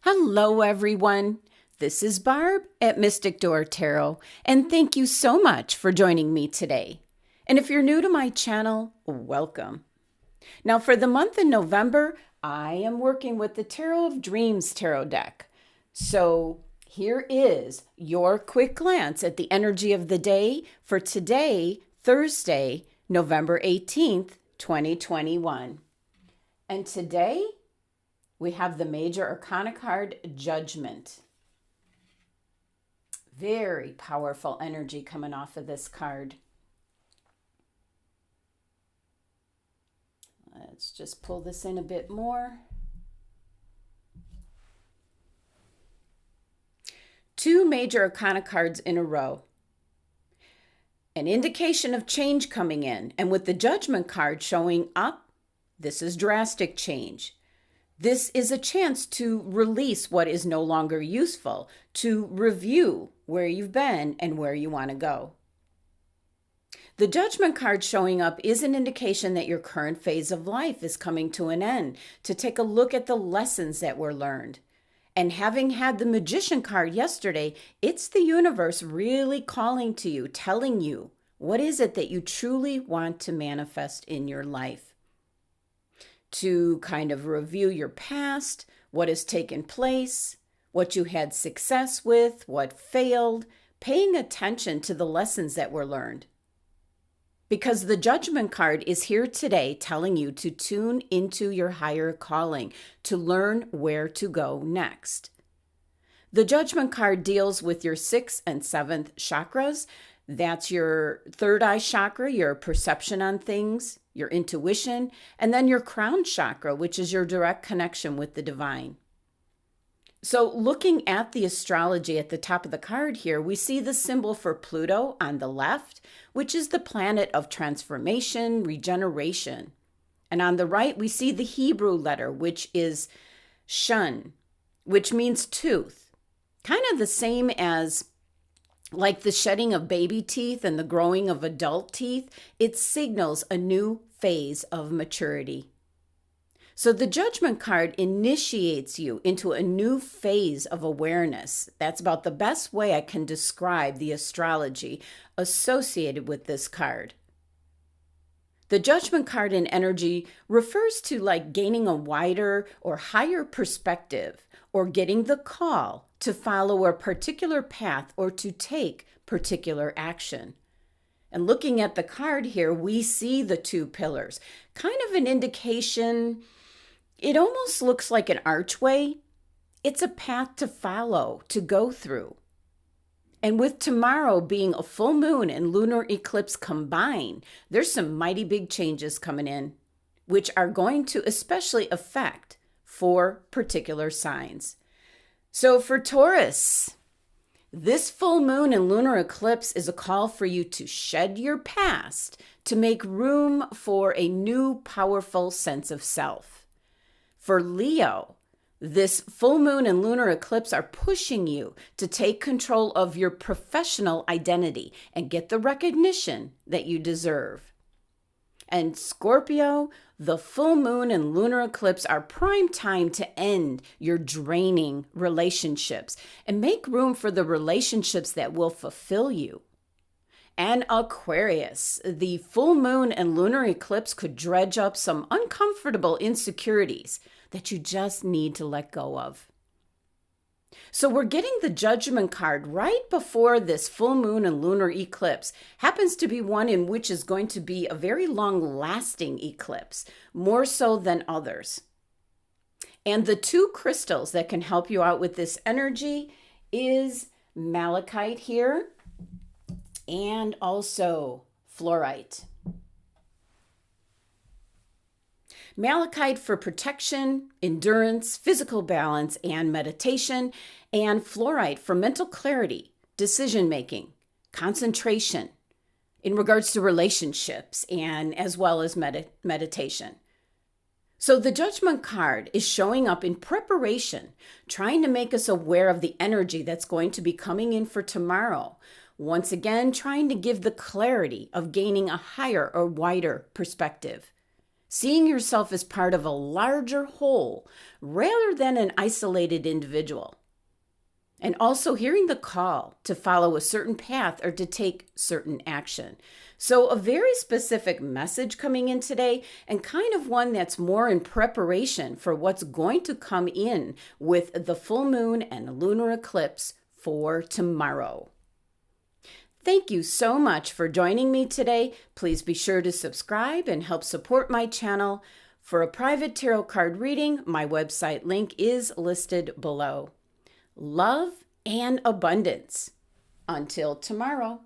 Hello, everyone. This is Barb at Mystic Door Tarot, and thank you so much for joining me today. And if you're new to my channel, welcome. Now, for the month in November, I am working with the Tarot of Dreams tarot deck. So here is your quick glance at the energy of the day for today, Thursday, November 18th, 2021. And today, we have the Major Arcana card, Judgment. Very powerful energy coming off of this card. Let's just pull this in a bit more. Two Major Arcana cards in a row. An indication of change coming in. And with the Judgment card showing up, this is drastic change. This is a chance to release what is no longer useful, to review where you've been and where you want to go. The Judgment card showing up is an indication that your current phase of life is coming to an end, to take a look at the lessons that were learned. And having had the Magician card yesterday, it's the universe really calling to you, telling you what is it that you truly want to manifest in your life. To kind of review your past, what has taken place, what you had success with, what failed, paying attention to the lessons that were learned. Because the Judgment card is here today telling you to tune into your higher calling, to learn where to go next. The Judgment card deals with your 6th and 7th chakras. That's your third eye chakra, your perception on things, your intuition, and then your crown chakra, which is your direct connection with the divine. So looking at the astrology at the top of the card here, we see the symbol for Pluto on the left, which is the planet of transformation, regeneration. And on the right, we see the Hebrew letter, which is Shun, which means tooth. Kind of the same as like the shedding of baby teeth and the growing of adult teeth. It signals a new phase of maturity. So the Judgment card initiates you into a new phase of awareness. That's about the best way I can describe the astrology associated with this card. The Judgment card in energy refers to like gaining a wider or higher perspective, or getting the call to follow a particular path or to take particular action. And looking at the card here, we see the two pillars, kind of an indication. It almost looks like an archway. It's a path to follow, to go through. And with tomorrow being a full moon and lunar eclipse combined, there's some mighty big changes coming in, which are going to especially affect 4 particular signs. So for Taurus, this full moon and lunar eclipse is a call for you to shed your past, to make room for a new powerful sense of self. For Leo, this full moon and lunar eclipse are pushing you to take control of your professional identity and get the recognition that you deserve. And Scorpio, the full moon and lunar eclipse are prime time to end your draining relationships and make room for the relationships that will fulfill you. And Aquarius, the full moon and lunar eclipse could dredge up some uncomfortable insecurities that you just need to let go of. So we're getting the Judgment card right before this full moon and lunar eclipse. Happens to be one in which is going to be a very long-lasting eclipse, more so than others. And the 2 crystals that can help you out with this energy is Malachite here and also Fluorite. Malachite for protection, endurance, physical balance, and meditation, and Fluorite for mental clarity, decision-making, concentration in regards to relationships, and as well as meditation. So the Judgment card is showing up in preparation, trying to make us aware of the energy that's going to be coming in for tomorrow. Once again, trying to give the clarity of gaining a higher or wider perspective. seeing yourself as part of a larger whole rather than an isolated individual. And also hearing the call to follow a certain path or to take certain action. So a very specific message coming in today, and kind of one that's more in preparation for what's going to come in with the full moon and lunar eclipse for tomorrow. Thank you so much for joining me today. Please be sure to subscribe and help support my channel. For a private tarot card reading, my website link is listed below. Love and abundance. Until tomorrow.